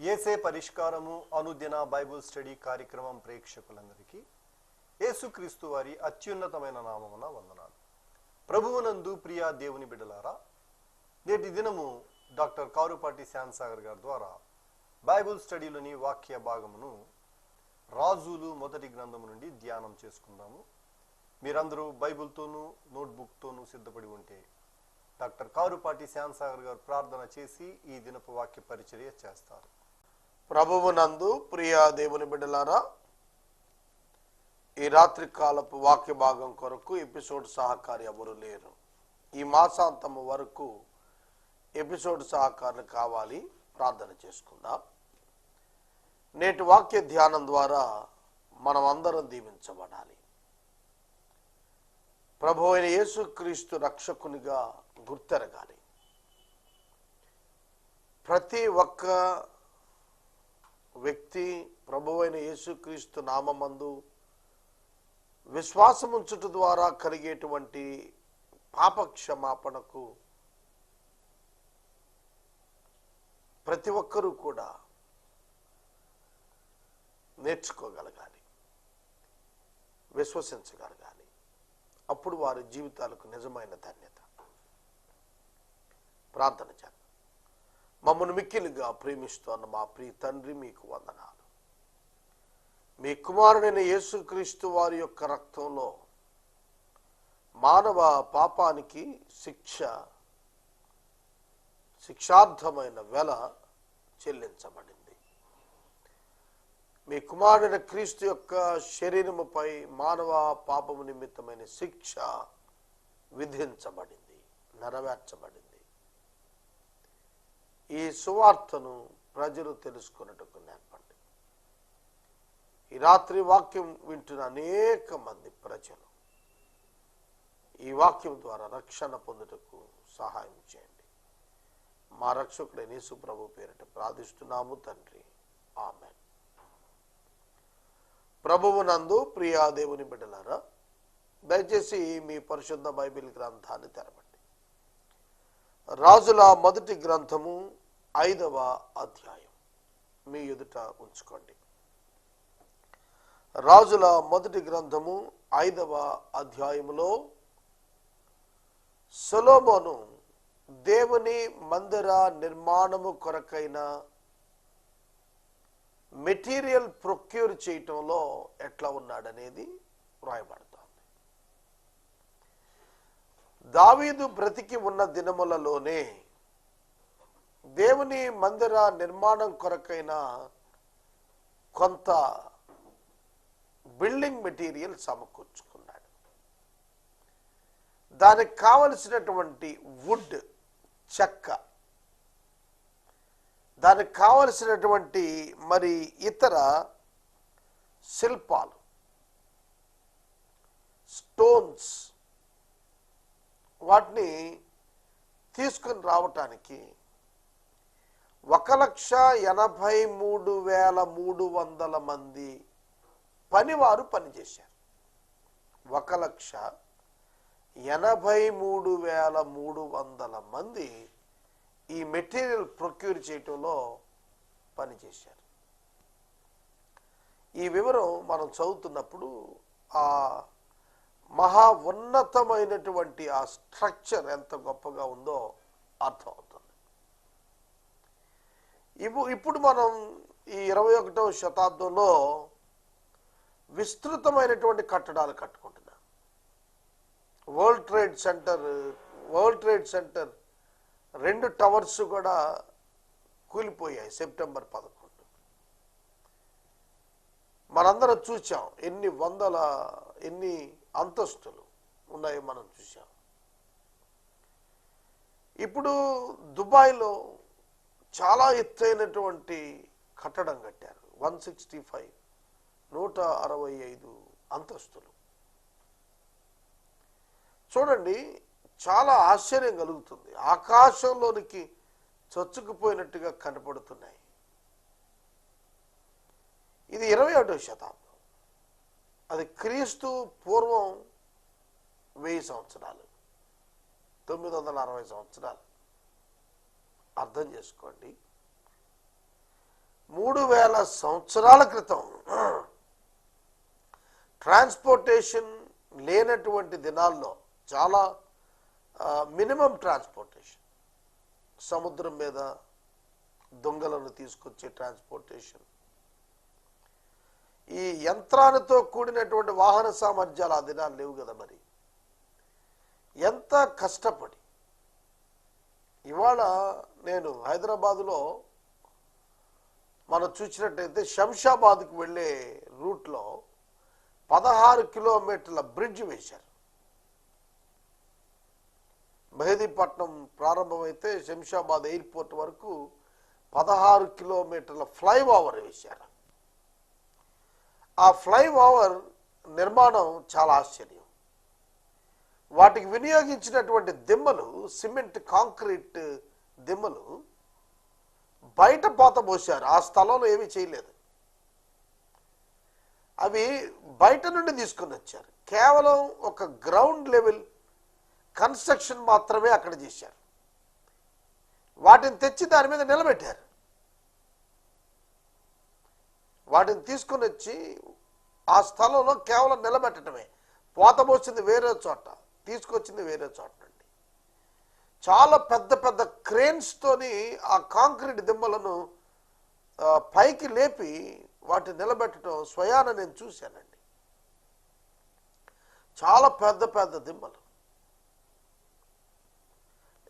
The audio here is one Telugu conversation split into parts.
యేసే పరిష్కారము అనుదిన బైబుల్ స్టడీ కార్యక్రమం ప్రేక్షకులందరికీ యేసుక్రీస్తు వారి అత్యున్నతమైన నామమున వందనాలు. ప్రభువునందు ప్రియా దేవుని బిడ్డలారా, నేటి దినము డాక్టర్ కారుపాటి శ్యామ్సాగర్ గారి ద్వారా బైబుల్ స్టడీలోని వాక్య భాగమును రాజులు మొదటి గ్రంథము నుండి ధ్యానం చేసుకుందాము. మీరందరూ బైబుల్తోనూ నోట్బుక్తోనూ సిద్ధపడి ఉంటే డాక్టర్ కారుపాటి శ్యామ్సాగర్ గారు ప్రార్థన చేసి ఈ దినపు వాక్య పరిచర్య చేస్తారు. ప్రభువునందు ప్రియా దేవుని బిడ్డలారా, ఈ రాత్రి కాలపు వాక్య భాగం కొరకు ఎపిసోడ్ సహకారి ఎవరు లేరు. ఈ మాసాంతము వరకు ఎపిసోడ్ సహకారులు కావాలి, ప్రార్థన చేసుకుందాం. నేటి వాక్య ధ్యానం ద్వారా మనం అందరం దీవించబడాలి. ప్రభు అయిన యేసుక్రీస్తు రక్షకునిగా గుర్తెరగాలి. ప్రతి ఒక్క వ్యక్తి ప్రభువైన యేసుక్రీస్తు నామమందు విశ్వాసముంచుట ద్వారా కలిగేటువంటి పాప క్షమాపణకు ప్రతి ఒక్కరూ కూడా నేర్చుకోగలగాలి, విశ్వసించగలగాలి. అప్పుడు వారి జీవితాలకు నిజమైన ధన్యత. ప్రార్థన చేద్దాం. మమ్మల్ని మిక్కిలిగా ప్రేమిస్తున్న మా ప్రియ తండ్రి, మీకు వందనాలు. మీ కుమారుడైన యేసుక్రీస్తు వారి యొక్క రక్తంలో మానవ పాపానికి శిక్షార్థమైన వెల చెల్లించబడింది. మీ కుమారుడైన క్రీస్తు యొక్క శరీరముపై మానవ పాపము నిమిత్తమైన శిక్ష విధించబడింది, నెరవేర్చబడింది. ఈ సువార్తను ప్రజలు తెలుసుకున్నట్టుకు నేర్పండి. ఈ రాత్రి వాక్యం వింటున్న అనేక మంది ప్రజలు ఈ వాక్యం ద్వారా రక్షణ పొందుటకు సహాయం చేయండి. మా రక్షకుడైన యేసు ప్రభు పేరిట ప్రార్థిస్తున్నాము తండ్రి, ఆమేన్. ప్రభువునందు ప్రియా దేవుని బిడ్డలారా, దయచేసి మీ పరిశుద్ధ బైబిల్ గ్రంథాన్ని తెరవండి. రాజుల మొదటి గ్రంథము 5వ అధ్యాయం మీ ఎదుట ఉంచుకోండి. రాజుల మొదటి గ్రంథము 5వ అధ్యాయములో సొలొమోను దేవుని మందిర నిర్మాణము కొరకైన మెటీరియల్ ప్రొక్యూర్ చేయటంలో ఎట్లా ఉన్నాడనేది వ్రాయబడుతోంది. దావీదు బ్రతికి ఉన్న దినములలోనే దేవుని మందిర నిర్మాణం కొరకైన కొంత బిల్డింగ్ మెటీరియల్ సమకూర్చుకున్నాడు. దానికి కావలసినటువంటి వుడ్, చెక్క, దానికి కావలసినటువంటి మరి ఇతర శిల్పాలు, స్టోన్స్, వాటిని తీసుకుని రావటానికి 1,83,300 మంది పనివారు పనిచేశారు. 1,83,300 మంది ఈ మెటీరియల్ ప్రొక్యూర్ చేయటంలో పనిచేశారు. ఈ వివరం మనం చదువుతున్నప్పుడు ఆ మహా ఉన్నతమైనటువంటి ఆ స్ట్రక్చర్ ఎంత గొప్పగా ఉందో అర్థమవుతుంది. ఇప్పుడు మనం ఈ 21వ శతాబ్దంలో విస్తృతమైనటువంటి కట్టడాలు కట్టుకుంటున్నాం. వరల్డ్ ట్రేడ్ సెంటర్ 2 టవర్స్ కూడా కూలిపోయాయి సెప్టెంబర్ 11. మనందరం చూసాం ఎన్ని అంతస్తులు ఉన్నాయో మనం చూసాం. ఇప్పుడు దుబాయ్లో చాలా ఎత్తైనటువంటి కట్టడం కట్టారు. 165 అంతస్తులు. చూడండి, చాలా ఆశ్చర్యం కలుగుతుంది. ఆకాశంలోనికి చొచ్చుకుపోయినట్టుగా కనపడుతున్నాయి. ఇది 21వ శతాబ్దం. అది క్రీస్తు పూర్వం 1000 సంవత్సరాలు, 960 సంవత్సరాలు. అర్థం చేసుకోండి. 3000 సంవత్సరాల క్రితం ట్రాన్స్పోర్టేషన్ లేనటువంటి దినాల్లో చాలా మినిమం ట్రాన్స్పోర్టేషన్, సముద్రం మీద దొంగలను తీసుకొచ్చే ట్రాన్స్పోర్టేషన్, ఈ యంత్రాలతో కూడినటువంటి వాహన సామర్థ్యాలు ఆ దినాలు లేవు కదా. మరి ఎంత కష్టపడి ఇవాళ నేను హైదరాబాదులో మనం చూసినట్టయితే శంషాబాద్కు వెళ్ళే రూట్లో 16 కిలోమీటర్ల బ్రిడ్జ్ వేశారు. మెహదీపట్నం ప్రారంభమైతే శంషాబాద్ ఎయిర్పోర్ట్ వరకు 16 కిలోమీటర్ల ఫ్లైఓవర్ వేశారు. ఆ ఫ్లైఓవర్ నిర్మాణం చాలా ఆశ్చర్యం. వాటికి వినియోగించినటువంటి దిమ్మలు, సిమెంట్ కాంక్రీట్ దిమ్మలు బయట పోత పోశారు. ఆ స్థలంలో ఏమీ చేయలేదు. అవి బయట నుండి తీసుకుని వచ్చారు. కేవలం ఒక గ్రౌండ్ లెవెల్ కన్స్ట్రక్షన్ మాత్రమే అక్కడ చేశారు. వాటిని తెచ్చి దాని మీద నిలబెట్టారు. వాటిని తీసుకుని వచ్చి ఆ స్థలంలో కేవలం నిలబెట్టడమే. పోత పోసింది వేరే చోట, తీసుకొచ్చింది వేరే చోట నుండి. చాలా పెద్ద పెద్ద క్రేన్స్తోని ఆ కాంక్రీట్ దిమ్మలను పైకి లేపి వాటిని నిలబెట్టడం స్వయాన నేను చూశానండి. చాలా పెద్ద పెద్ద దిమ్మలు.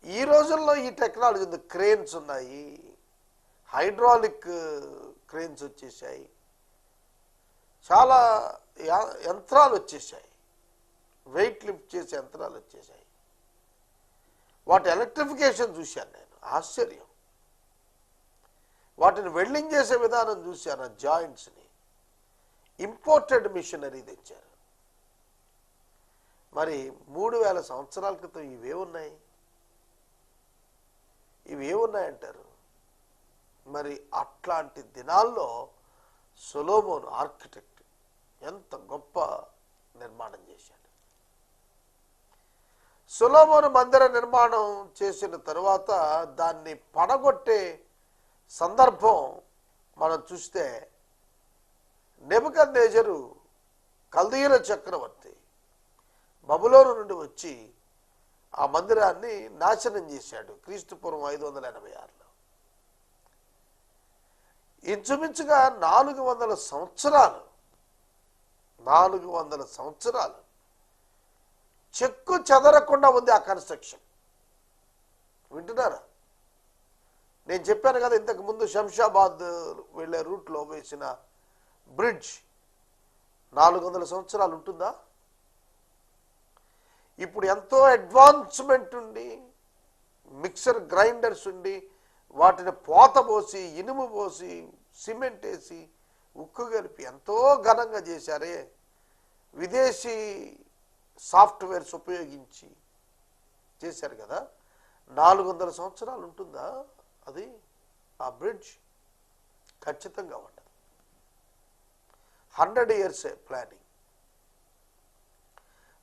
ఈ రోజుల్లో ఈ టెక్నాలజీ ఉంది. క్రేన్స్ ఉన్నాయి, హైడ్రాలిక్ క్రేన్స్ వచ్చేసాయి, చాలా యంత్రాలు వచ్చేసాయి, వెయిట్ లిఫ్ట్ చేసే యంత్రాలు వచ్చేసాయి. వాటి ఎలక్ట్రిఫికేషన్ చూశాను నేను, ఆశ్చర్యం. వాటిని వెల్డింగ్ చేసే విధానం చూశాను. జాయింట్స్ని ఇంపోర్టెడ్ మిషనరీ తెచ్చారు. మరి 3000 సంవత్సరాల క్రితం ఇవేమున్నాయి? ఇవేమున్నాయంటారు? మరి అట్లాంటి దినాల్లో సొలొమోను ఆర్కిటెక్ట్ ఎంత గొప్ప నిర్మాణం చేశాడు. సొలొమోను మందిర నిర్మాణం చేసిన తరువాత దాన్ని పడగొట్టే సందర్భం మనం చూస్తే నెబుకద్నెజరు కల్దీయుల చక్రవర్తి బబులోను నుండి వచ్చి ఆ మందిరాన్ని నాశనం చేశాడు. క్రీస్తుపూర్వం 586లో. ఇంచుమించుగా 400 సంవత్సరాలు చెక్కు చెదరకుండా ఉంది ఆ కన్స్ట్రక్షన్. వింటున్నారా? నేను చెప్పాను కదా ఇంతకు ముందు శంషాబాద్ వెళ్ళే రూట్లో వేసిన బ్రిడ్జ్ 400 సంవత్సరాలు ఉంటుందా? ఇప్పుడు ఎంతో అడ్వాన్స్మెంట్ ఉండి, మిక్సర్ గ్రైండర్స్ ఉండి, వాటిని పోత పోసి, ఇనుము పోసి, సిమెంట్ వేసి, ఉక్కు కలిపి ఎంతో ఘనంగా చేశారే. విదేశీ సాఫ్ట్వేర్స్ ఉపయోగించి చేశారు కదా. 400 సంవత్సరాలు ఉంటుందా అది ఆ బ్రిడ్జ్? ఖచ్చితంగా ఉండదు. 100 years ప్లానింగ్.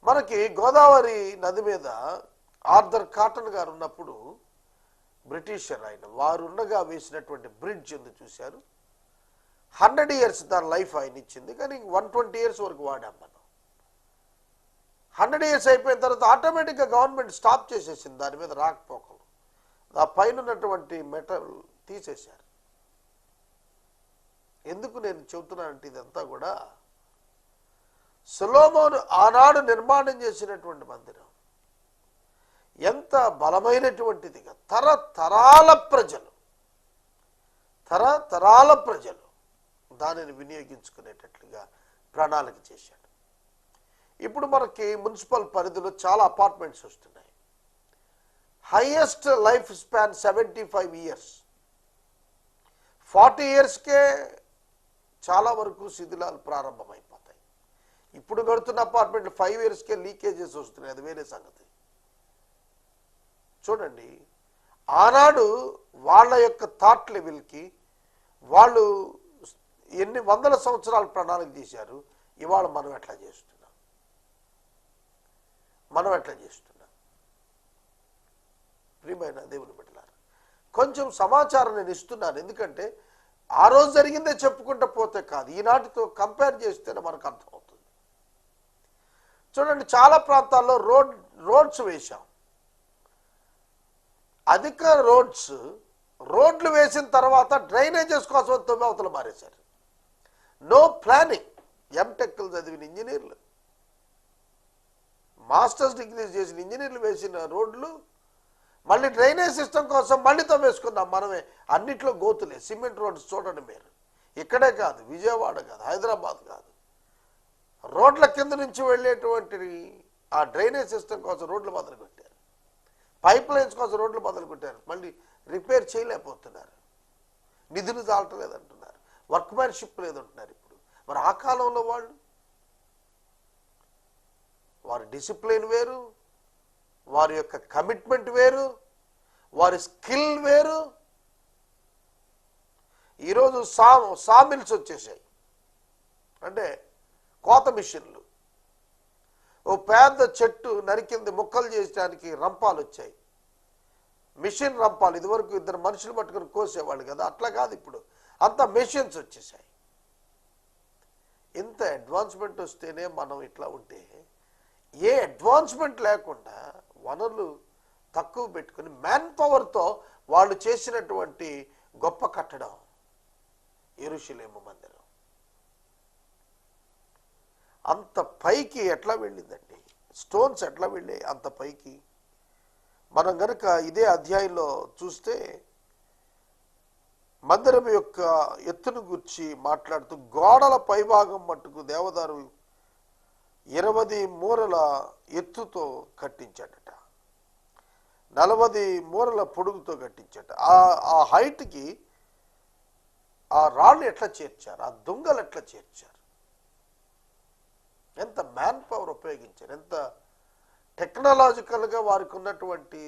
మనకి గోదావరి నది మీద ఆర్థర్ కాటన్ గారు ఉన్నప్పుడు బ్రిటిషర్ ఆయన, వారు ఉండగా వేసినటువంటి బ్రిడ్జ్ ఉంది చూశారు. 100 years దాని లైఫ్ ఆయన ఇచ్చింది. కానీ 120 years వరకు వాడాం మనం. 100 years అయిపోయిన తర్వాత ఆటోమేటిక్గా గవర్నమెంట్ స్టాప్ చేసేసింది దాని మీద రాకపోకలు. ఆ పైన ఉన్నటువంటి మెటల్ తీసేశారు. ఎందుకు నేను చెబుతున్నానంటే ఇదంతా కూడా సొలొమోను ఆనాడు నిర్మాణం చేసినటువంటి మందిరం ఎంత బలమైనటువంటిదిగా తరతరాల ప్రజలు దానిని వినియోగించుకునేటట్లుగా ప్రణాళిక చేశాడు. ఇప్పుడు మనకి మున్సిపల్ పరిధిలో చాలా అపార్ట్మెంట్స్ వస్తున్నాయి. Highest life span 75 years. 40 yearsకే చాలా వరకు శిథిలాలు ప్రారంభమైపోతాయి. ఇప్పుడు కడుతున్న అపార్ట్మెంట్లు 5 yearsకే లీకేజెస్ వస్తున్నాయి. అది వేరే సంగతి. చూడండి, ఆనాడు వాళ్ళ యొక్క థాట్ లెవెల్కి వాళ్ళు ఎన్ని వందల సంవత్సరాల ప్రణాళిక చేశారు. ఇవాళ మనం ఎట్లా చేస్తున్నాం? ప్రియమైన దేవుని బిడ్డలారా, కొంచెం సమాచారం నేను ఇస్తున్నాను. ఎందుకంటే ఆ రోజు జరిగిందే చెప్పుకుంటూ పోతే కాదు, ఈనాటితో కంపేర్ చేస్తేనే మనకు అర్థమవుతుంది. చూడండి, చాలా ప్రాంతాల్లో రోడ్స్ వేశాం. అధిక రోడ్లు వేసిన తర్వాత డ్రైనేజెస్ కోసం తొమ్మిది అవతల మారేశారు. No planning. ఎంటెక్లు చదివిన ఇంజనీర్లు, మాస్టర్స్ డిగ్రీస్ చేసిన ఇంజనీర్లు వేసిన రోడ్లు మళ్ళీ డ్రైనేజ్ సిస్టమ్ కోసం మళ్ళీ తవ్వేసుకున్నాం మనమే. అన్నిట్లో గోతులే. సిమెంట్ రోడ్స్ చూడండి మీరు. ఇక్కడే కాదు, విజయవాడ కాదు, హైదరాబాద్ కాదు, రోడ్ల కింద నుంచి వెళ్ళేటువంటి ఆ డ్రైనేజ్ సిస్టమ్ కోసం రోడ్లు మొదలు పెట్టారు. పైప్ లైన్స్ కోసం రోడ్లు మొదలు పెట్టారు. మళ్ళీ రిపేర్ చేయలేకపోతున్నారు. నిధులు చాలటలేదంటున్నారు. వర్క్మ్యాన్షిప్ లేదంటున్నారు. ఇప్పుడు మరి ఆ కాలంలో వారి డిసిప్లిన్ వేరు, వారి యొక్క కమిట్మెంట్ వేరు, వారి స్కిల్ వేరు. ఈరోజు సామిల్స్ వచ్చేసాయి, అంటే కోత మిషన్లు. ఓ పెద్ద చెట్టు నరికింది ముక్కలు చేయడానికి రంపాలు వచ్చాయి, మిషన్ రంపాలు. ఇదివరకు ఇద్దరు మనుషులు పట్టుకుని కోసేవాళ్ళు కదా, అట్లా కాదు ఇప్పుడు. అంత మెషిన్స్ వచ్చేసాయి. ఇంత అడ్వాన్స్మెంట్ వస్తేనే మనం ఇట్లా ఉంటే, ఏ అడ్వాన్స్మెంట్ లేకుండా వనరులు తక్కువ పెట్టుకుని మ్యాన్ పవర్తో వాళ్ళు చేసినటువంటి గొప్ప కట్టడం యెరూషలేము మందిరం. అంత పైకి ఎట్లా వెళ్ళిందండి? స్టోన్స్ ఎట్లా వెళ్ళాయి అంత పైకి? మనం గనక ఇదే అధ్యాయంలో చూస్తే మందిరం యొక్క ఎత్తును గురించి మాట్లాడుతూ, గోడల పైభాగం మట్టుకు దేవదారు 20 మూరల ఎత్తుతో కట్టించాడట, 40 మూరల పొడుగుతో కట్టించాట. ఆ హైట్కి ఆ రాళ్ళు ఎట్లా చేర్చారు, ఆ దొంగలు ఎట్లా చేర్చారు, ఎంత మ్యాన్ పవర్ ఉపయోగించారు, ఎంత టెక్నాలజికల్గా వారికి ఉన్నటువంటి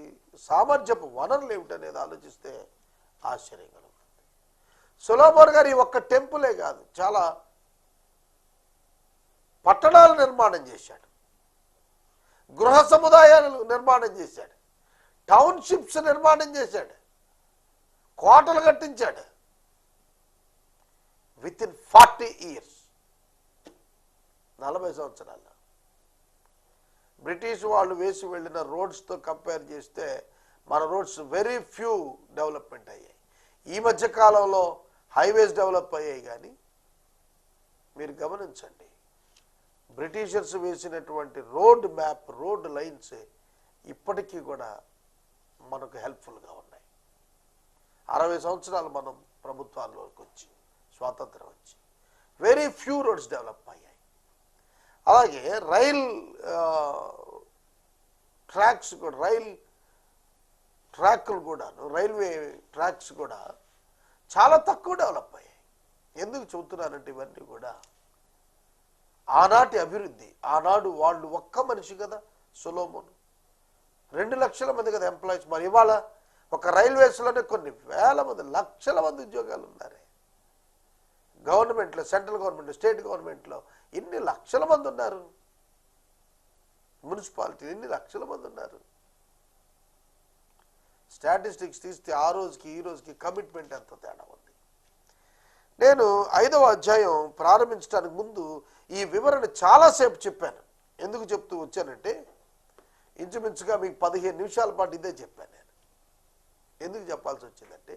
సామర్థ్యపు వనరులు ఏమిటనేది ఆలోచిస్తే ఆశ్చర్యం కలుగుతుంది. సొలొమోన్ గారు ఈ ఒక్క టెంపులే కాదు, చాలా పట్టణాలు నిర్మాణం చేశాడు, గృహ సముదాయాలు నిర్మాణం చేశాడు, టౌన్షిప్స్ నిర్మాణం చేశాడు, కోటలు కట్టించాడు. విత్ ఇన్ 40 years, 40 సంవత్సరాల్లో. బ్రిటిష్ వాళ్ళు వేసి వెళ్ళిన రోడ్స్తో కంపేర్ చేస్తే మన రోడ్స్ వెరీ ఫ్యూ డెవలప్మెంట్ అయ్యాయి. ఈ మధ్య కాలంలో హైవేస్ డెవలప్ అయ్యాయి, కానీ మీరు గమనించండి, బ్రిటిషర్స్ వేసినటువంటి రోడ్ మ్యాప్, రోడ్ లైన్స్ ఇప్పటికీ కూడా మనకు హెల్ప్ఫుల్గా ఉన్నాయి. 60 సంవత్సరాలు మనం ప్రభుత్వాల్లోకి వచ్చి, స్వాతంత్రం వచ్చి, వెరీ ఫ్యూ రోడ్స్ డెవలప్ అయ్యాయి. అలాగే రైల్ ట్రాక్స్ కూడా, రైల్వే ట్రాక్స్ కూడా చాలా తక్కువ డెవలప్ అయ్యాయి. ఎందుకు చెబుతున్నానంటే ఇవన్నీ కూడా ఆనాటి అభివృద్ధి. ఆనాడు వాళ్ళు ఒక్క మనిషి కదా సొలొమోను, 2 లక్షల మంది కదా ఎంప్లాయీస్. మరి ఇవాళ ఒక రైల్వేస్లోనే కొన్ని వేల మంది, లక్షల మంది ఉద్యోగాలు ఉన్నారే. గవర్నమెంట్లో, సెంట్రల్ గవర్నమెంట్, స్టేట్ గవర్నమెంట్లో ఎన్ని లక్షల మంది ఉన్నారు. మున్సిపాలిటీ ఎన్ని లక్షల మంది ఉన్నారు. స్టాటిస్టిక్స్ తీస్తే ఆ రోజుకి ఈ రోజుకి కమిట్మెంట్ ఎంత తేడా ఉంది. నేను 5వ అధ్యాయం ప్రారంభించడానికి ముందు ఈ వివరణ చాలాసేపు చెప్పాను. ఎందుకు చెప్తూ వచ్చానంటే, ఇంచుమించుగా మీకు 15 నిమిషాల పాటు ఇదే చెప్పాను నేను. ఎందుకు చెప్పాల్సి వచ్చిందంటే,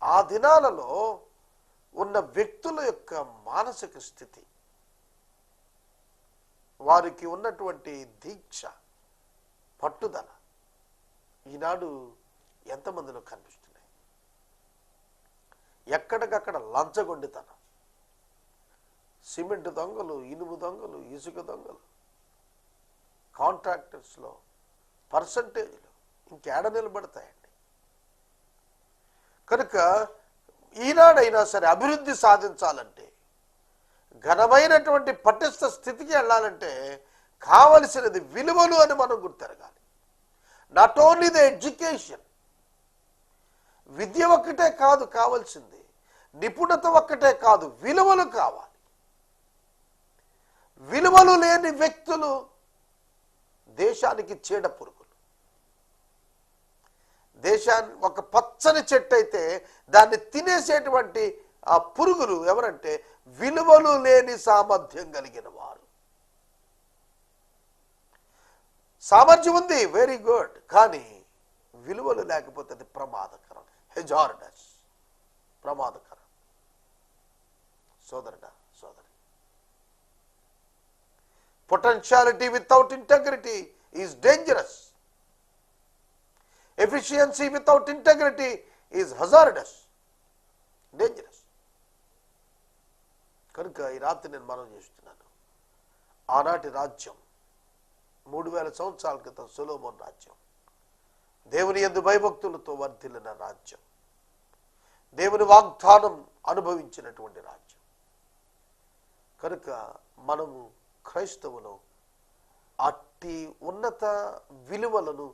ఆ దినాలలో ఉన్న వ్యక్తుల యొక్క మానసిక స్థితి, వారికి ఉన్నటువంటి దీక్ష, పట్టుదల ఈనాడు ఎంతమందిలో కనిపిస్తున్నాయి. ఎక్కడికక్కడ లంచగొండితనం, సిమెంట్ దొంగలు, ఇనుము దొంగలు, ఇసుక దొంగలు, కాంట్రాక్టర్స్లో పర్సంటేజ్లు ఇంకేడ నిలబడతాయండి. కనుక ఈనాడైనా సరే అభివృద్ధి సాధించాలంటే, ఘనమైనటువంటి పటిష్ట స్థితికి వెళ్ళాలంటే కావలసినది విలువలు అని మనం గుర్తెరగాలి. నాట్ ఓన్లీ ద ఎడ్యుకేషన్, విద్య ఒక్కటే కాదు కావాల్సింది, నిపుణత ఒక్కటే కాదు, విలువలు కావాలి. విలువలు లేని వ్యక్తులు దేశానికి చీడ పురుగులు. దేశాన్ని ఒక పచ్చని చెట్టు అయితే దాన్ని తినేసేటువంటి ఆ పురుగులు ఎవరంటే విలువలు లేని సామర్థ్యం కలిగిన వారు. సామర్థ్యం ఉంది, వెరీ గుడ్, కానీ విలువలు లేకపోతే అది ప్రమాదకరం. హెజార్డస్, ప్రమాదకరం. సోదరుడా, సోదరి, potentiality without integrity is dangerous. Efficiency without integrity is hazardous, dangerous. కనుక ఈ రాత్రి నేను మనం చేస్తున్నాను, ఆనాటి రాజ్యం 3000 సంవత్సరాల క్రితం సొలొమోను రాజ్యం, దేవుని యందు భయభక్తులతో వర్ధిల్లిన రాజ్యం, దేవుని వాగ్దానం అనుభవించినటువంటి రాజ్యం. కనుక మనము క్రైస్తవులు అట్టి ఉన్నత విలువలను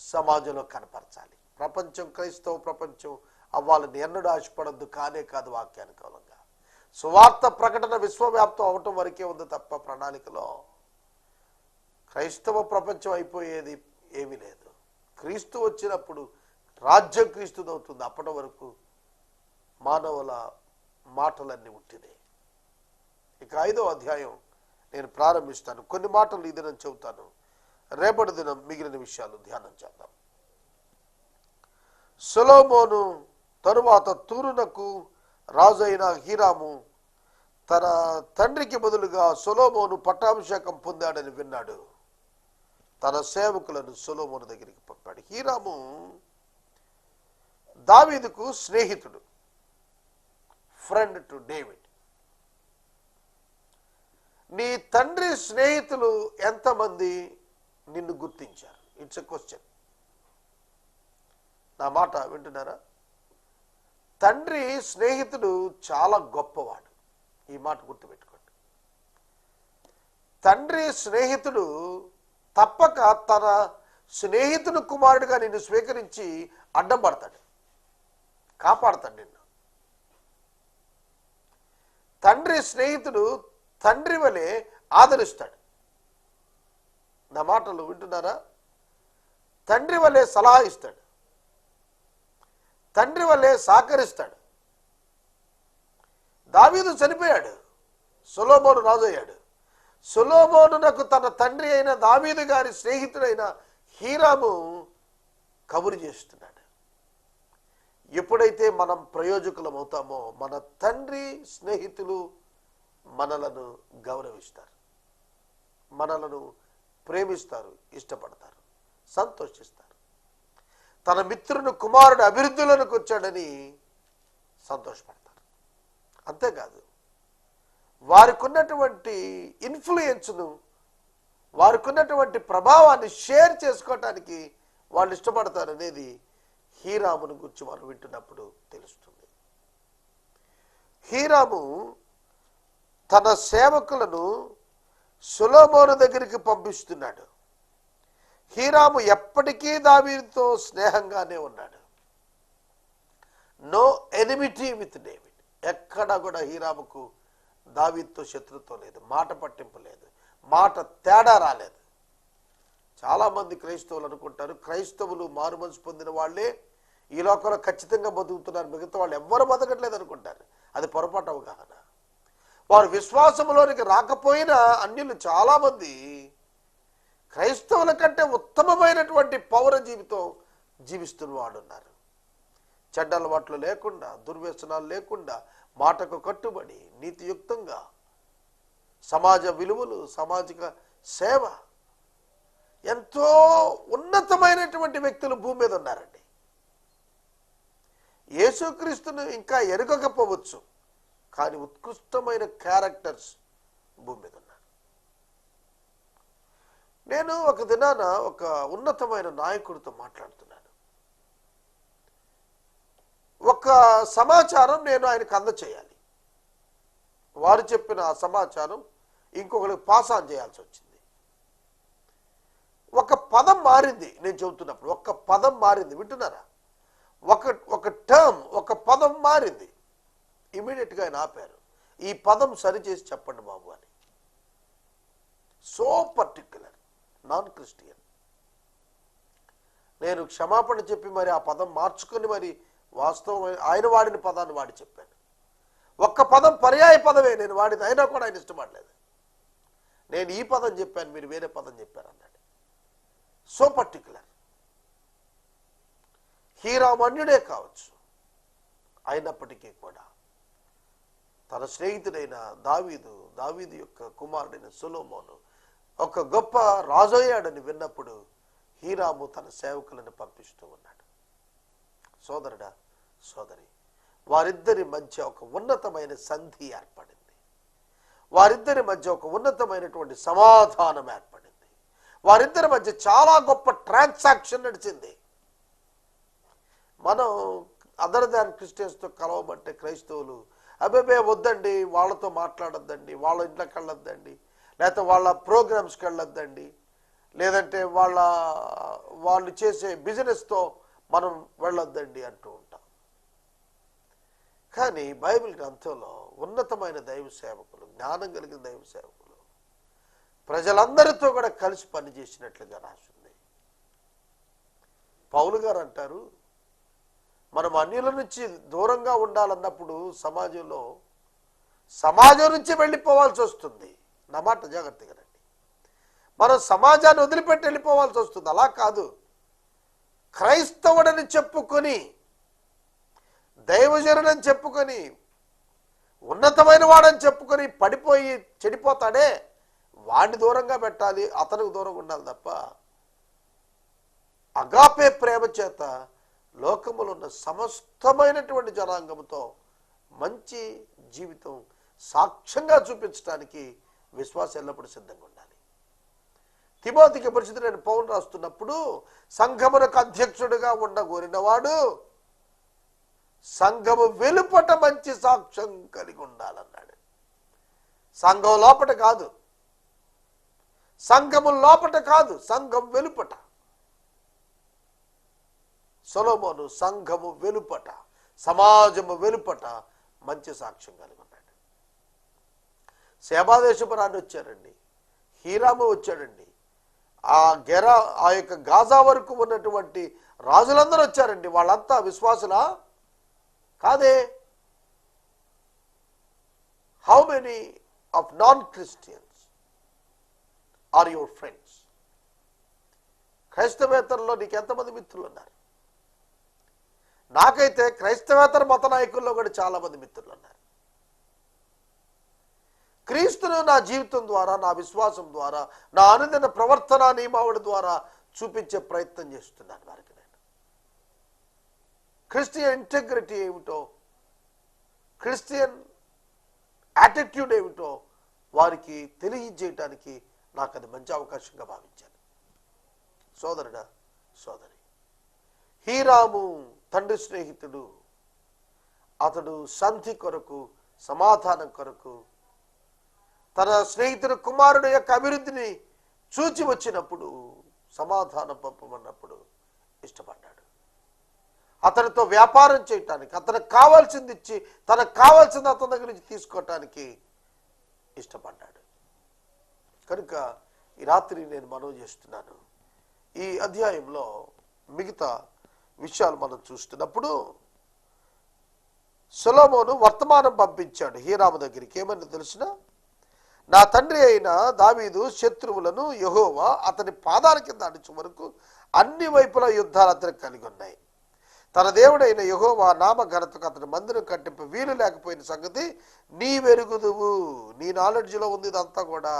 సమాజంలో కనపరచాలి. ప్రపంచం క్రైస్తవ ప్రపంచం అవ్వాలని ఎన్నడూ ఆశపడద్దు. కానే కాదు వాక్యానుకూలంగా సువార్త ప్రకటన విశ్వవ్యాప్తం అవటం వరకే ఉంది తప్ప ప్రణాళికలో క్రైస్తవ ప్రపంచం అయిపోయేది ఏమీ లేదు. క్రీస్తు వచ్చినప్పుడు రాజ్యం క్రీస్తుదవుతుంది. అప్పటి వరకు మానవుల మాటలన్నీ ఉట్టిదే. ఇక 5వ అధ్యాయం నేను ప్రారంభిస్తాను. కొన్ని మాటలు ఈ దినం చెబుతాను, రేపటి దినం మిగిలిన విషయాలు ధ్యానం చేద్దాం. సొలొమోను తరువాత తూరునకు రాజు అయిన హీరాము తన తండ్రికి బదులుగా సొలొమోను పట్టాభిషేకం పొందాడని విన్నాడు. తన సేవకులను సొలొమోను దగ్గరికి పంపాడు. హీరాము దావీదుకు స్నేహితుడు, ఫ్రెండ్ టు డేవిడ్. నీ తండ్రి స్నేహితులు ఎంతమంది నిన్ను గుర్తించారు? It's a question. నా మాట వింటున్నారా? తండ్రి స్నేహితుడు చాలా గొప్పవాడు. ఈ మాట గుర్తుపెట్టుకోండి. తండ్రి స్నేహితుడు తప్పక తన స్నేహితుడు కుమారుడిగా నిన్ను స్వీకరించి అడ్డం పడతాడు, కాపాడతాడు నిన్ను. తండ్రి స్నేహితుడు తండ్రి వలె ఆదరిస్తాడు. నా మాటలు వింటున్నారా? తండ్రి వలె సలహా ఇస్తాడు, తండ్రి వలె సహకరిస్తాడు. దావీదు చనిపోయాడు, సొలొమోను రాజు అయ్యాడు. సొలొమోనునకు తన తండ్రి అయిన దావీదు గారి స్నేహితుడైన హీరాము కబురు చేస్తున్నాడు. ఎప్పుడైతే మనం ప్రయోజకులం అవుతామో మన తండ్రి స్నేహితులు మనలను గౌరవిస్తారు, మనలను ప్రేమిస్తారు, ఇష్టపడతారు, సంతోషిస్తారు. తన మిత్రుని కుమారుడు అభివృద్ధిలోనికి వచ్చాడని సంతోషపడతారు. అంతేకాదు, వారికి ఉన్నటువంటి ఇన్ఫ్లుయెన్స్ను, వారికి ఉన్నటువంటి ప్రభావాన్ని షేర్ చేసుకోవటానికి వాళ్ళు ఇష్టపడతారు అనేది హీరామును గురించి మనం వింటున్నప్పుడు తెలుస్తుంది. హీరాము తన సేవకులను సొలొమోను దగ్గరికి పంపిస్తున్నాడు. హీరాము ఎప్పటికీ దావీదుతో స్నేహంగానే ఉన్నాడు. No enmity with David. ఎక్కడ కూడా హీరాముకు దావీదుతో శత్రుత్వం లేదు, మాట పట్టింపు లేదు, మాట తేడా రాలేదు. చాలామంది క్రైస్తవులు అనుకుంటారు క్రైస్తవులు మారు మనసు పొందిన వాళ్ళే ఈ లోకంలో ఖచ్చితంగా బతుకుతున్నారు, మిగతా వాళ్ళు ఎవ్వరు బతకట్లేదు అనుకుంటారు. అది పొరపాటు అవగాహన. వారు విశ్వాసంలోనికి రాకపోయినా అన్యులు చాలామంది క్రైస్తవుల కంటే ఉత్తమమైనటువంటి పౌర జీవితం జీవిస్తున్న వాడు ఉన్నారు. చెడ్డ అలవాట్లు లేకుండా, దుర్వ్యసనాలు లేకుండా, మాటకు కట్టుబడి నీతియుక్తంగా సమాజ విలువలు, సామాజిక సేవ, ఎంతో ఉన్నతమైనటువంటి వ్యక్తులు భూమి మీద ఉన్నారండి. యేసుక్రీస్తును ఇంకా ఎరగకపోవచ్చు, కానీ ఉత్కృష్టమైన క్యారెక్టర్స్ భూమి మీద ఉన్నారు. నేను ఒక దినాన ఒక ఉన్నతమైన నాయకుడితో మాట్లాడుతున్నాను. ఒక సమాచారం నేను ఆయనకు అందచేయాలి. వారు చెప్పిన ఆ సమాచారం ఇంకొకరికి పాస్ ఆన్ చేయాల్సి వచ్చింది. ఒక పదం మారింది. నేను చెబుతున్నప్పుడు ఒక పదం మారింది, వింటున్నారా? ఒక టర్మ్, ఒక పదం మారింది. ఇమీడియట్గా ఆయన ఆపారు. ఈ పదం సరిచేసి చెప్పండి బాబు అని. So particular, non Christian. నేను క్షమాపణ చెప్పి మరి ఆ పదం మార్చుకొని మరి వాస్తవం ఆయన వాడిన పదాన్ని వాడి చెప్పాను. ఒక్క పదం పర్యాయ పదమే నేను వాడిది, అయినా కూడా ఆయన ఇష్టపడలేదు. నేను ఈ పదం చెప్పాను, మీరు వేరే పదం చెప్పారు అన్నాడు. So particular. హీరామన్యుడే కావచ్చు, అయినప్పటికీ కూడా తన స్నేహితుడైన దావీదు యొక్క కుమారుడైన సొలొమోను ఒక గొప్ప రాజయ్యాడని విన్నప్పుడు హీరాము తన సేవకులను పంపిస్తూ ఉన్నాడు. సోదరుడా, సోదరి, వారిద్దరి మధ్య ఒక ఉన్నతమైన సంధి ఏర్పడింది. వారిద్దరి మధ్య ఒక ఉన్నతమైనటువంటి సమాధానం ఏర్పడింది. వారిద్దరి మధ్య చాలా గొప్ప ట్రాన్సాక్షన్ నడిచింది. మనం అదర్ దాన్ క్రిస్టియన్స్తో కలవబట్టే క్రైస్తవులు అబ్బాబే వద్దండి, వాళ్ళతో మాట్లాడొద్దండి, వాళ్ళ ఇంట్లోకి వెళ్ళొద్దండి, లేకపోతే వాళ్ళ ప్రోగ్రామ్స్కి వెళ్ళొద్దండి, లేదంటే వాళ్ళు చేసే బిజినెస్తో మనం వెళ్ళొద్దండి అంటూ ఉంటాం. కానీ బైబిల్ గ్రంథంలో ఉన్నతమైన దైవ సేవకులు, జ్ఞానం కలిగిన దైవ సేవకులు ప్రజలందరితో కూడా కలిసి పనిచేసినట్లుగా రాసింది. పౌలు గారు అంటారు, మనం అన్యుల నుంచి దూరంగా ఉండాలన్నప్పుడు సమాజం నుంచి వెళ్ళిపోవాల్సి వస్తుంది. నా మాట జాగ్రత్తగా రండి. మనం సమాజాన్ని వదిలిపెట్టి వెళ్ళిపోవాల్సి వస్తుంది. అలా కాదు, క్రైస్తవుడని చెప్పుకొని, దైవజనుడని చెప్పుకొని, ఉన్నతమైన వాడని చెప్పుకొని పడిపోయి చెడిపోతాడే, వాడిని దూరంగా పెట్టాలి, అతనికి దూరంగా ఉండాలి తప్ప అగాపే ప్రేమ చేత లోకములో ఉన్న సమస్తమైనటువంటి జనాంగంతో మంచి జీవితం సాక్ష్యంగా చూపించడానికి విశ్వాసం ఎల్లప్పుడూ సిద్ధంగా ఉండాలి. తిమోతికి పరిశుద్ధుడైన పౌలు రాస్తున్నప్పుడు సంఘమునకు అధ్యక్షుడిగా ఉండగోరినవాడు సంఘము వెలుపట మంచి సాక్ష్యం కలిగి ఉండాలన్నాడు. సంఘం లోపట కాదు, సంఘము లోపట కాదు, సంఘం వెలుపట. సొలొమోను సంఘము వెలుపట, సమాజము వెలుపట మంచి సాక్ష్యం కలిగి ఉన్నాడు. శేబాదేశపురాన్ని వచ్చారండి, హీరాము వచ్చాడండి, ఆ యొక్క గాజా వరకు ఉన్నటువంటి రాజులందరూ వచ్చారండి. వాళ్ళంతా విశ్వాసులా కాదే. How many of non Christians are your friends? క్రైస్తవేతరులో నీకు ఎంతమంది మిత్రులు ఉన్నారు? నాకైతే క్రైస్తవేతర మత నాయకుల్లో కూడా చాలా మంది మిత్రులు ఉన్నారు. క్రీస్తును నా జీవితం ద్వారా, నా విశ్వాసం ద్వారా, నా అనుదిన ప్రవర్తన నియమావళి ద్వారా చూపించే ప్రయత్నం చేస్తున్నాను వారికి. నేను క్రిస్టియన్ ఇంటెగ్రిటీ ఏమిటో, క్రిస్టియన్ యాటిట్యూడ్ ఏమిటో వారికి తెలియజేయటానికి నాకు అది మంచి అవకాశంగా భావించాను. సోదరుడా, సోదరి, హీరాము తండ్రి స్నేహితుడు. అతడు సంధి కొరకు, సమాధానం కొరకు, తన స్నేహితుడు కుమారుడు యొక్క అభివృద్ధిని చూచి వచ్చినప్పుడు, సమాధానం పంపమన్నప్పుడు ఇష్టపడ్డాడు. అతనితో వ్యాపారం చేయటానికి, అతనికి కావాల్సింది ఇచ్చి తనకు కావాల్సింది అతని దగ్గర నుంచి తీసుకోవటానికి ఇష్టపడ్డాడు. కనుక ఈ రాత్రి నేను మనవి చేస్తున్నాను, ఈ అధ్యాయంలో మిగతా విషయాలు మనం చూస్తున్నప్పుడు సొలొమోను వర్తమానం పంపించాడు హీరాము దగ్గరికి. ఏమని తెలిసిన, నా తండ్రి అయిన దావీదు శత్రువులను యెహోవా అతని పాదాల కింద అణిచే వరకు అన్ని వైపుల యుద్ధాలు అతనికి కలిగి ఉన్నాయి. తన దేవుడైన యెహోవా నామ ఘనతకు అతని మందిరం కట్టింపు వీలు లేకపోయిన సంగతి నీ వెరుగుదువు. నీ నాలెడ్జ్లో ఉంది ఇదంతా కూడా.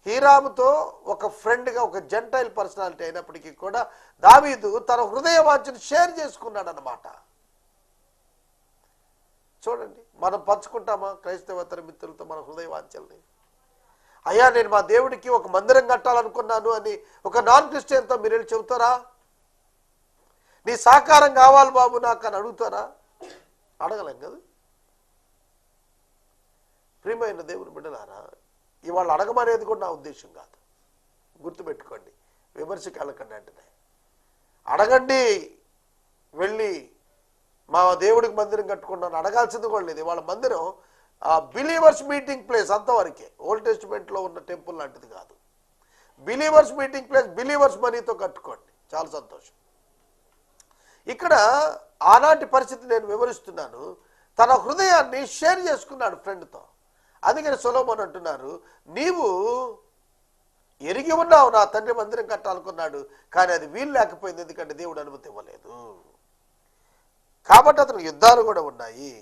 హీరాముతో ఒక ఫ్రెండ్గా, ఒక జెంటైల్ పర్సనాలిటీ అయినప్పటికీ కూడా దావీదు తన హృదయ వాంఛను షేర్ చేసుకున్నాడు అన్నమాట. చూడండి, మనం పంచుకుంటామా క్రైస్తవేతర మిత్రులతో మన హృదయ వాంఛల్ని? అయ్యా, నేను మా దేవుడికి ఒక మందిరం కట్టాలనుకున్నాను అని ఒక నాన్ క్రిస్టియన్తో మీరు వెళ్ళి చెబుతారా? నీ సహకారం కావాలి బాబు నాకు అని అడుగుతారా? అడగలేం కదా. ప్రియమైన దేవుని బిడ్డలారా, ఇవాళ అడగమనేది కూడా నా ఉద్దేశం కాదు, గుర్తుపెట్టుకోండి. విమర్శకి వెళ్ళకండి. అంటేనే అడగండి, వెళ్ళి మా దేవుడికి మందిరం కట్టుకున్నాను అడగాల్సింది కూడా లేదు. ఇవాళ మందిరం బిలీవర్స్ మీటింగ్ ప్లేస్ అంతవరకే. ఓల్డ్ టెస్టిమెంట్లో ఉన్న టెంపుల్ లాంటిది కాదు. బిలీవర్స్ మీటింగ్ ప్లేస్ బిలీవర్స్ మనీతో కట్టుకోండి. చాలా సంతోషం. ఇక్కడ ఆనాటి పరిస్థితి నేను వివరిస్తున్నాను. తన హృదయాన్ని షేర్ చేసుకున్నాడు ఫ్రెండ్తో. అందుకని సొలొమోను అంటున్నారు, నీవు ఎరిగి ఉన్నావు నా తండ్రి మందిరం కట్టాలనుకున్నాడు, కానీ అది వీలు లేకపోయింది, ఎందుకంటే దేవుడు అనుమతి ఇవ్వలేదు. కాబట్టి అతనికి యుద్ధాలు కూడా ఉన్నాయి.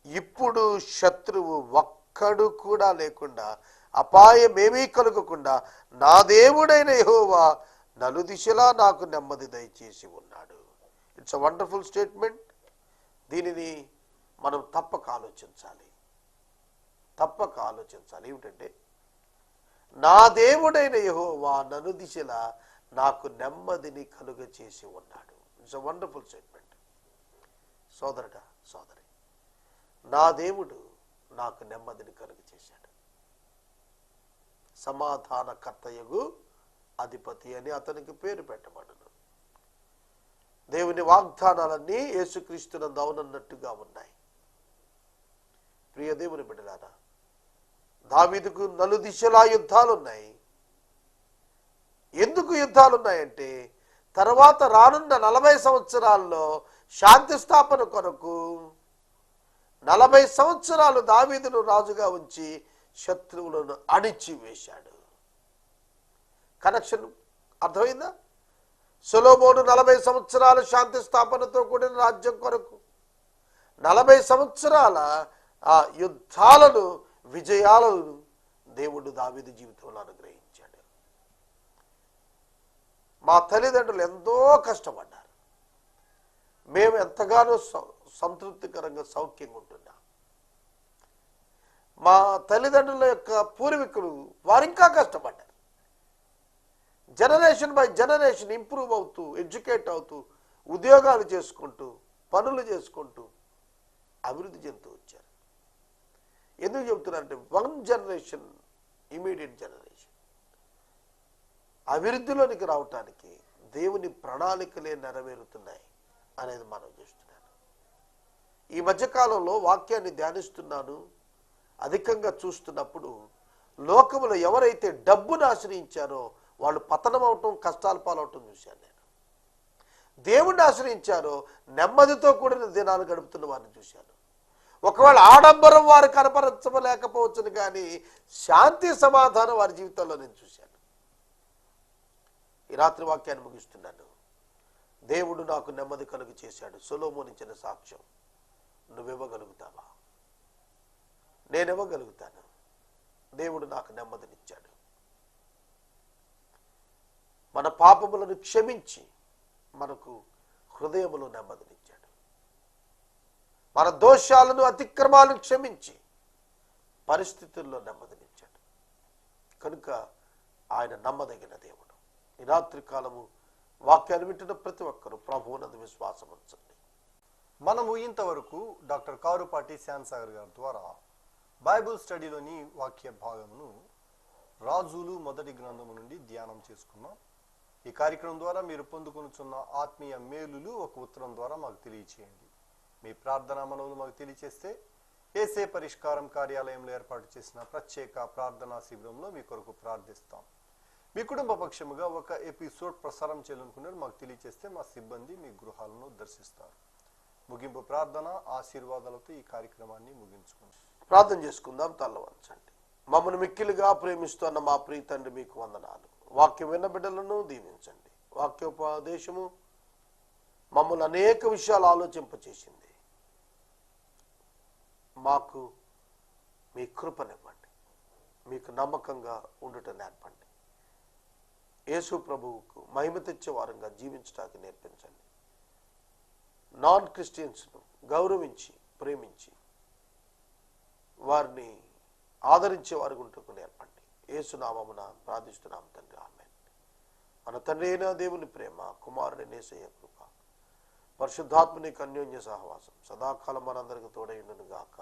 ఇప్పుడు శత్రువు ఒక్కడు కూడా లేకుండా, అపాయం ఏమీ కలుగకుండా నా దేవుడైన యెహోవా నలుదిశలా నాకు నెమ్మది దయచేసి ఉన్నాడు. It's a wonderful statement. దీనిని మనం తప్పక ఆలోచించాలి. ఏమిటంటే, నా దేవుడైన యెహోవా నలుదిశలా నాకు నెమ్మదిని కలుగ చేసి ఉన్నాడు. It's a wonderful statement. సోదరుడా, సోదరి, నా దేవుడు నాకు నెమ్మదిని కలుగ చేశాడు. సమాధానకర్తయగు అధిపతి అని అతనికి పేరు పెట్టబడును. దేవుని వాగ్దానాలన్నీ యేసుక్రీస్తునందు అవునన్నట్టుగా ఉన్నాయి. ప్రియ దేవుని బిడ్డలారా, దావీదుకు నలుదిశలా యుద్ధాలు ఉన్నాయి. ఎందుకు యుద్ధాలు ఉన్నాయంటే, తర్వాత రానున్న 40 సంవత్సరాల్లో శాంతి స్థాపన కొరకు 40 సంవత్సరాలు దావీదును రాజుగా ఉంచి శత్రువులను అణిచివేశాడు. కనెక్షన్ అర్థమైందా? సొలొమోను 40 సంవత్సరాల శాంతి స్థాపనతో కూడిన రాజ్యం కొరకు 40 సంవత్సరాల ఆ యుద్ధాలను, విజయాలను దేవుడు దావీదు జీవితంలో అనుగ్రహించాడు. మా తల్లిదండ్రులు ఎంతో కష్టపడ్డారు. మేము ఎంతగానో సంతృప్తికరంగా సౌఖ్యంగా ఉంటున్నాం. మా తల్లిదండ్రుల యొక్క పూర్వీకులు వారు ఇంకా కష్టపడ్డారు. జనరేషన్ బై జనరేషన్ ఇంప్రూవ్ అవుతూ, ఎడ్యుకేట్ అవుతూ, ఉద్యోగాలు చేసుకుంటూ, పనులు చేసుకుంటూ అభివృద్ధి చెందుతూ వచ్చారు. ఎందుకు చెబుతున్నారంటే, 1 జనరేషన్, ఇమీడియట్ జనరేషన్ అభివృద్ధిలోనికి రావటానికి దేవుని ప్రణాళికలే నెరవేరుతున్నాయి అనేది మనం చూస్తున్నాను. ఈ మధ్యకాలంలో వాక్యాన్ని ధ్యానిస్తున్నాను. అధికంగా చూస్తున్నప్పుడు లోకములో ఎవరైతే డబ్బును ఆశ్రయించారో వాళ్ళు పతనం అవటం, కష్టాలు పాలవటం చూశాను నేను. దేవుణ్ణి ఆశ్రయించారో నెమ్మదితో కూడిన దినాలు గడుపుతున్న వారిని చూశాను. ఒకవేళ ఆడంబరం వారు కనపరచలేకపోవచ్చును, కానీ శాంతి సమాధానం వారి జీవితంలో నేను చూశాను. ఈ రాత్రి వాక్యాన్ని ముగిస్తున్నాను. దేవుడు నాకు నెమ్మది కలుగు చేశాడు. సొలొమోను ఇచ్చిన సాక్ష్యం నువ్వివ్వగలుగుతావా? నేనివ్వగలుగుతాను. దేవుడు నాకు నెమ్మదినిచ్చాడు. మన పాపములను క్షమించి మనకు హృదయములో నెమ్మదినిచ్చాడు. మన దోషాలను, అతిక్రమాలను క్షమించి పరిస్థితుల్లో నెమ్మదినిచ్చాడు. కనుక ఆయన నమ్మదగిన దేవుడు. ఈ రాత్రి కాలము వాక్యాలు వింటున్న ప్రతి ఒక్కరూ ప్రభువునందు విశ్వాసం ఉంచండి. మనము ఇంతవరకు డాక్టర్ కారుపాటి శ్యామ్సాగర్ గారి ద్వారా బైబుల్ స్టడీలోని వాక్య భాగమును రాజులు మొదటి గ్రంథము నుండి ధ్యానం చేసుకున్నాం. ఈ కార్యక్రమం ద్వారా మీరు పొందుకొనుచున్న ఆత్మీయ మేలులు ఒక ఉత్తరం ద్వారా మాకు తెలియచేయండి. మీ ప్రార్థనా మనవులు మాకు తెలియచేస్తే ఏసే పరిష్కారం కార్యాలయంలో ఏర్పాటు చేసిన ప్రత్యేక ప్రార్థనా శిబిరంలో మీ కొరకు ప్రార్థిస్తాం. మీ కుటుంబ పక్షముగా ఒక ఎపిసోడ్ ప్రసారం చేయాలనుకున్నారు మాకు తెలియచేస్తే మా సిబ్బంది మీ గృహాలను దర్శిస్తారు. ముగింపు ప్రార్థన ఆశీర్వాదాలతో ఈ కార్యక్రమాన్ని ముగించుకుంటాం. ప్రార్థన చేసుకుందాం. తల్ల వంచండి. మమ్మల్ని మిక్కిలిగా ప్రేమిస్తున్న మా ప్రియ తండ్రి, మీకు వందనాలు. వాక్యం విన్న బిడ్డలను దీవించండి. వాక్యోపదేశము మమ్మల్ని అనేక విషయాలు ఆలోచింపచేసింది. మాకు మీ కృపనివ్వండి. మీకు నమ్మకంగా ఉండుట నేర్పండి. యేసు ప్రభువుకు మహిమ తెచ్చే వారంగా జీవించడానికి నేర్పించండి. నాన్ క్రిస్టియన్స్ను గౌరవించి, ప్రేమించి, వారిని ఆదరించే వారి గుంటకు నేర్పండి. యేసు నామమున ప్రార్థిస్తున్నాం తండ్రి, ఆమేన్. మన తండ్రి అయిన దేవుని ప్రేమ, కుమారుని యేసయ్య కృప, పరిశుద్ధాత్మని అన్యోన్య సహవాసం సదాకాలం మనందరికి తోడై ఉండును గాక.